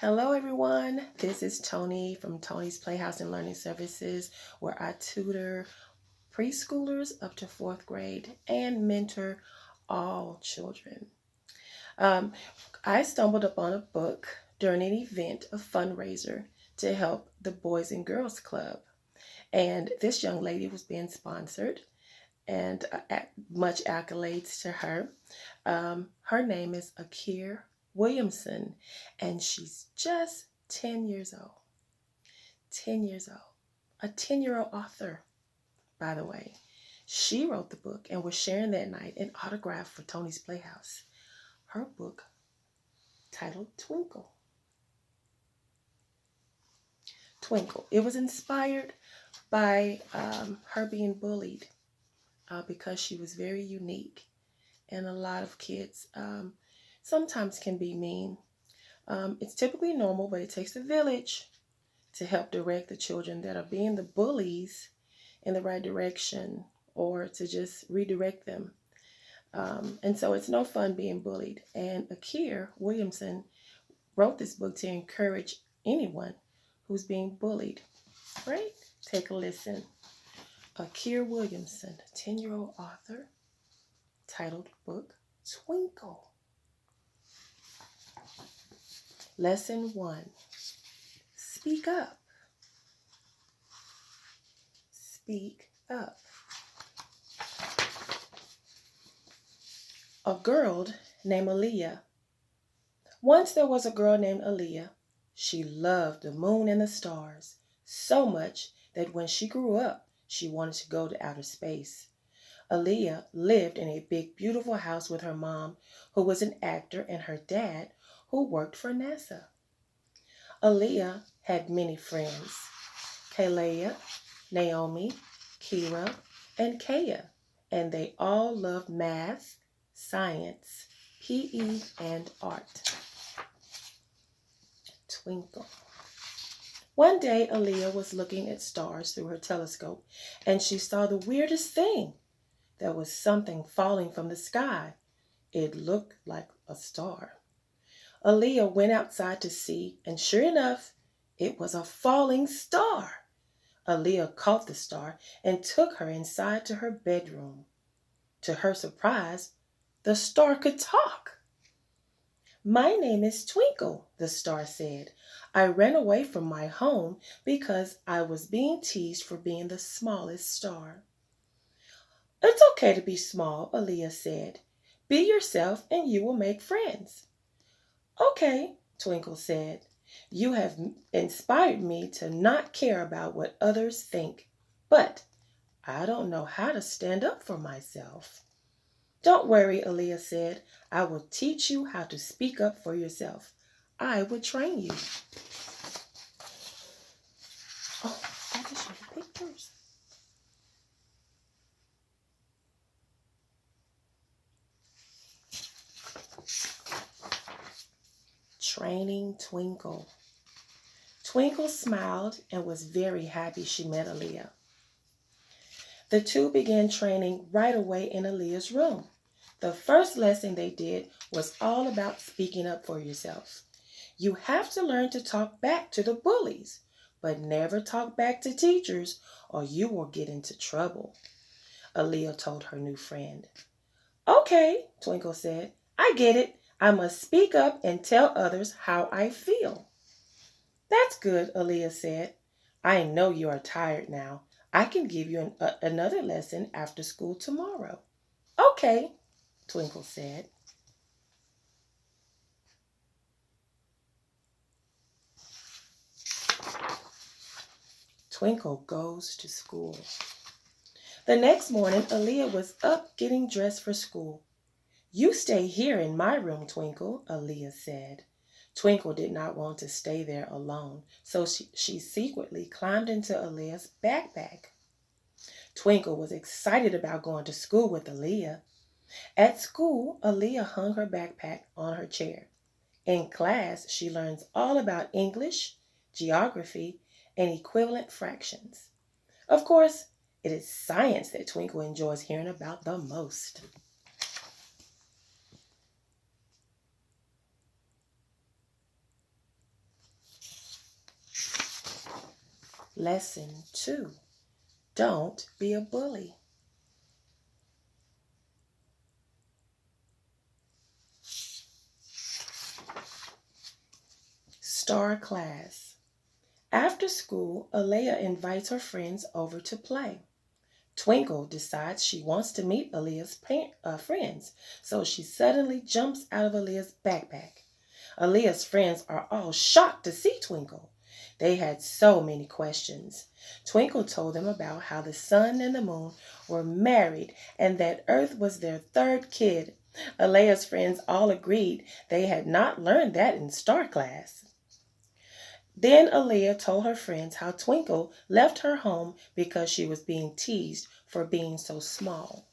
Hello, everyone. This is Tony from Tony's Playhouse and Learning Services, where I tutor preschoolers up to fourth grade and mentor all children. Um, I stumbled upon a book during an event, a fundraiser to help the Boys and Girls Club. And this young lady was being sponsored, and much accolades to her. Her name is Akir Williamson, and she's just 10 years old. 10 years old. A 10-year-old author, by the way. She wrote the book and was sharing that night an autograph for Tony's Playhouse. Her book titled Twinkle. Twinkle. It was inspired by her being bullied because she was very unique. And a lot of kids sometimes can be mean. It's typically normal, but it takes a village to help direct the children that are being the bullies in the right direction, or to just redirect them. And so it's no fun being bullied. And Akir Williamson wrote this book to encourage anyone who's being bullied. Right? Take a listen. Akir Williamson, 10-year-old author, titled book Twinkle. Lesson 1. Speak up. Speak up. A girl named Aaliyah. Once there was a girl named Aaliyah. She loved the moon and the stars so much that when she grew up, she wanted to go to outer space. Aaliyah lived in a big, beautiful house with her mom, who was an actor, and her dad, who worked for NASA. Aaliyah had many friends: Kalea, Naomi, Kira, and Kaya, and they all loved math, science, PE, and art. Twinkle. One day, Aaliyah was looking at stars through her telescope, and she saw the weirdest thing. There was something falling from the sky. It looked like a star. Aaliyah went outside to see, and sure enough, it was a falling star. Aaliyah caught the star and took her inside to her bedroom. To her surprise, the star could talk. "My name is Twinkle," the star said. "I ran away from my home because I was being teased for being the smallest star." "It's okay to be small," Aaliyah said. "Be yourself and you will make friends." "Okay," Twinkle said. "You have inspired me to not care about what others think, but I don't know how to stand up for myself." "Don't worry," Aaliyah said. "I will teach you how to speak up for yourself. I will train you." Oh, I have to show you pictures. Training Twinkle. Twinkle smiled and was very happy she met Aaliyah. The two began training right away in Aaliyah's room. The first lesson they did was all about speaking up for yourself. You have to learn to talk back to the bullies, but never talk back to teachers or you will get into trouble, Aaliyah told her new friend. "Okay," Twinkle said. "I get it. I must speak up and tell others how I feel." "That's good," Aaliyah said. "I know you are tired now. I can give you another lesson after school tomorrow." "Okay," Twinkle said. Twinkle goes to school. The next morning, Aaliyah was up getting dressed for school. "You stay here in my room, Twinkle," Aaliyah said. Twinkle did not want to stay there alone, so she secretly climbed into Aaliyah's backpack. Twinkle was excited about going to school with Aaliyah. At school, Aaliyah hung her backpack on her chair. In class, she learns all about English, geography, and equivalent fractions. Of course, it is science that Twinkle enjoys hearing about the most. Lesson 2. Don't be a bully. Star class. After school, Alea invites her friends over to play. Twinkle decides she wants to meet Alea's friends, so she suddenly jumps out of Alea's backpack. Alea's friends are all shocked to see Twinkle. They had so many questions. Twinkle told them about how the sun and the moon were married and that Earth was their third kid. Alea's friends all agreed they had not learned that in star class. Then Alea told her friends how Twinkle left her home because she was being teased for being so small.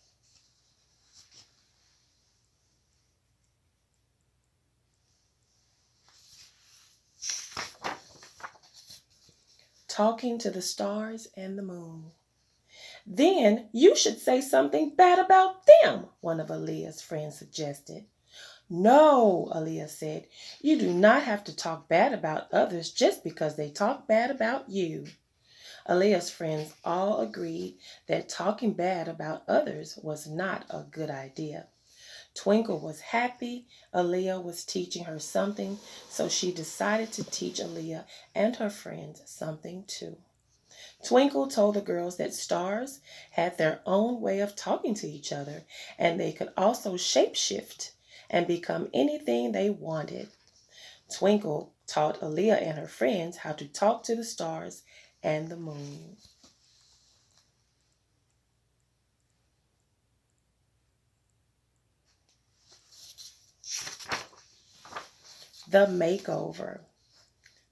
Talking to the stars and the moon. Then you should say something bad about them, one of Alea's friends suggested. No, Alea said, you do not have to talk bad about others just because they talk bad about you. Alea's friends all agreed that talking bad about others was not a good idea. Twinkle was happy Alea was teaching her something, so she decided to teach Alea and her friends something too. Twinkle told the girls that stars had their own way of talking to each other, and they could also shapeshift and become anything they wanted. Twinkle taught Alea and her friends how to talk to the stars and the moon. The makeover.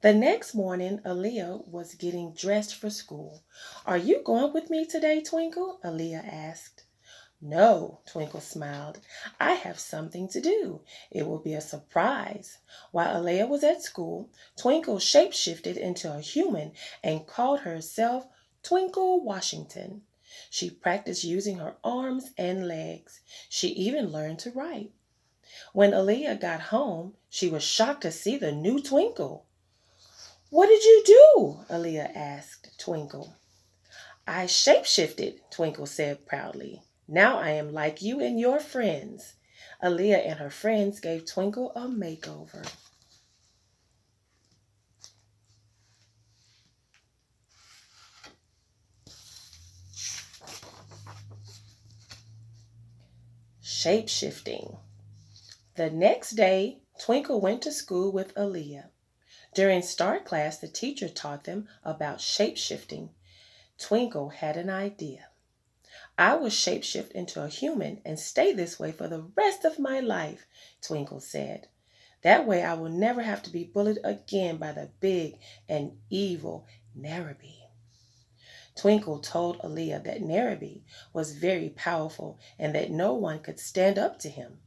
The next morning, Alea was getting dressed for school. Are you going with me today, Twinkle? Alea asked. No, Twinkle smiled. I have something to do. It will be a surprise. While Alea was at school, Twinkle shapeshifted into a human and called herself Twinkle Washington. She practiced using her arms and legs. She even learned to write. When Alea got home, she was shocked to see the new Twinkle. What did you do? Alea asked Twinkle. I shapeshifted, Twinkle said proudly. Now I am like you and your friends. Alea and her friends gave Twinkle a makeover. Shapeshifting. The next day, Twinkle went to school with Alea. During star class, the teacher taught them about shapeshifting. Twinkle had an idea. I will shapeshift into a human and stay this way for the rest of my life, Twinkle said. That way I will never have to be bullied again by the big and evil Narrabee. Twinkle told Alea that Narrabee was very powerful and that no one could stand up to him.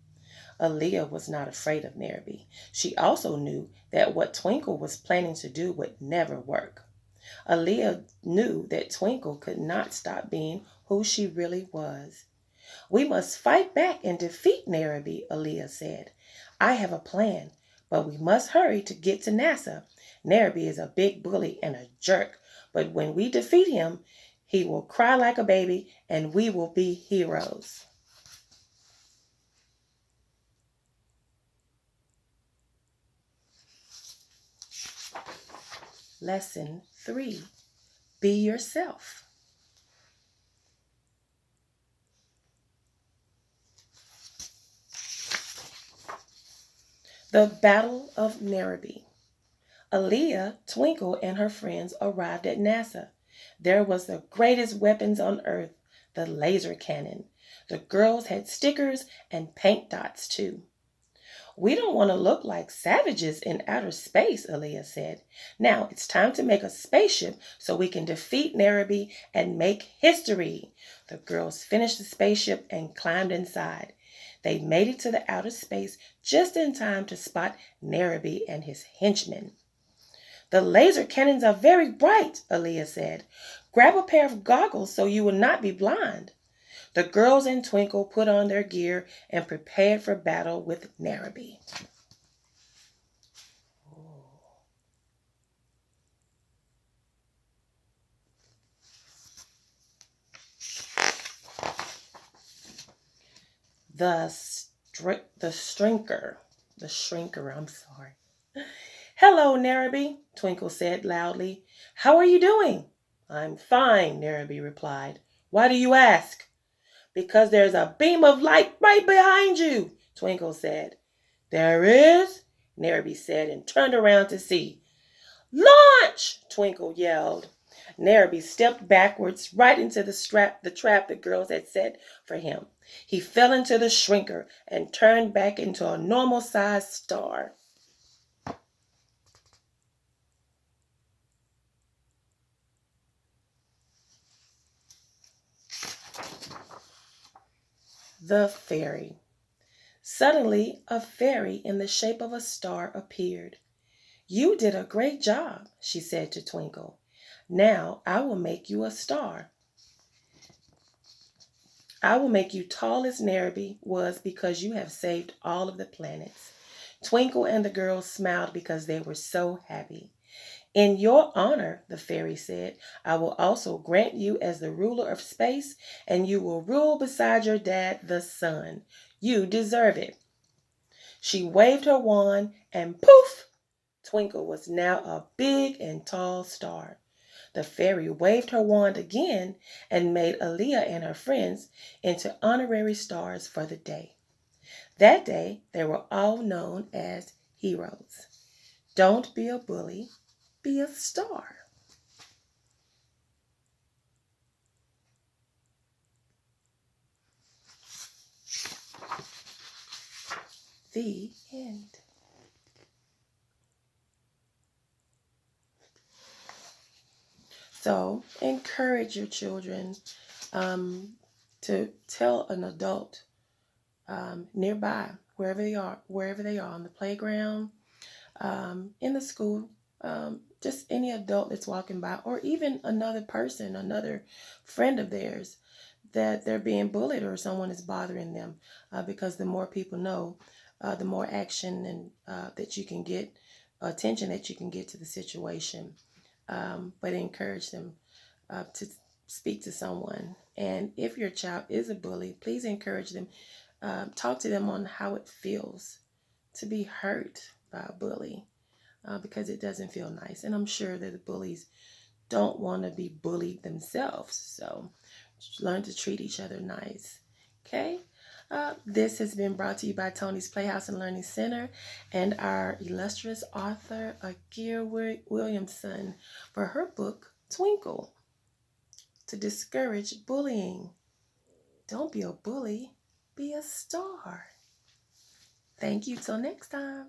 Alea was not afraid of Narrabee. She also knew that what Twinkle was planning to do would never work. Alea knew that Twinkle could not stop being who she really was. We must fight back and defeat Narrabee, Alea said. I have a plan, but we must hurry to get to NASA. Narrabee is a big bully and a jerk, but when we defeat him, he will cry like a baby and we will be heroes. Lesson 3. Be yourself. The Battle of Narrabee. Alea, Twinkle, and her friends arrived at NASA. There was the greatest weapons on Earth, the laser cannon. The girls had stickers and paint dots too. We don't want to look like savages in outer space, Alea said. Now it's time to make a spaceship so we can defeat Narrabee and make history. The girls finished the spaceship and climbed inside. They made it to the outer space just in time to spot Narrabee and his henchmen. The laser cannons are very bright, Alea said. Grab a pair of goggles so you will not be blind. The girls and Twinkle put on their gear and prepared for battle with Narrabee. the shrinker. The shrinker, I'm sorry. Hello, Narrabee, Twinkle said loudly. How are you doing? I'm fine, Narrabee replied. Why do you ask? Because there's a beam of light right behind you, Twinkle said. There is, Narrabee said and turned around to see. Launch! Twinkle yelled. Narrabee stepped backwards right into the trap the girls had set for him. He fell into the shrinker and turned back into a normal-sized star. The fairy. Suddenly, a fairy in the shape of a star appeared. You did a great job, she said to Twinkle. Now I will make you a star. I will make you tall as Narrabee was because you have saved all of the planets. Twinkle and the girls smiled because they were so happy. In your honor, the fairy said, I will also grant you as the ruler of space, and you will rule beside your dad, the sun. You deserve it. She waved her wand, and poof! Twinkle was now a big and tall star. The fairy waved her wand again and made Aaliyah and her friends into honorary stars for the day. That day, they were all known as heroes. Don't be a bully, be a star. The end. So encourage your children to tell an adult nearby, wherever they are, on the playground, in the school, just any adult that's walking by, or even another person, another friend of theirs, that they're being bullied or someone is bothering them, because the more people know, the more action and that you can get, attention that you can get to the situation. But encourage them to speak to someone. And if your child is a bully, please encourage them. Talk to them on how it feels to be hurt by a bully, because it doesn't feel nice. And I'm sure that the bullies don't want to be bullied themselves. So learn to treat each other nice. Okay? This has been brought to you by Tony's Playhouse and Learning Center and our illustrious author, Akia Williamson, for her book, Twinkle, to discourage bullying. Don't be a bully, be a star. Thank you. Till next time.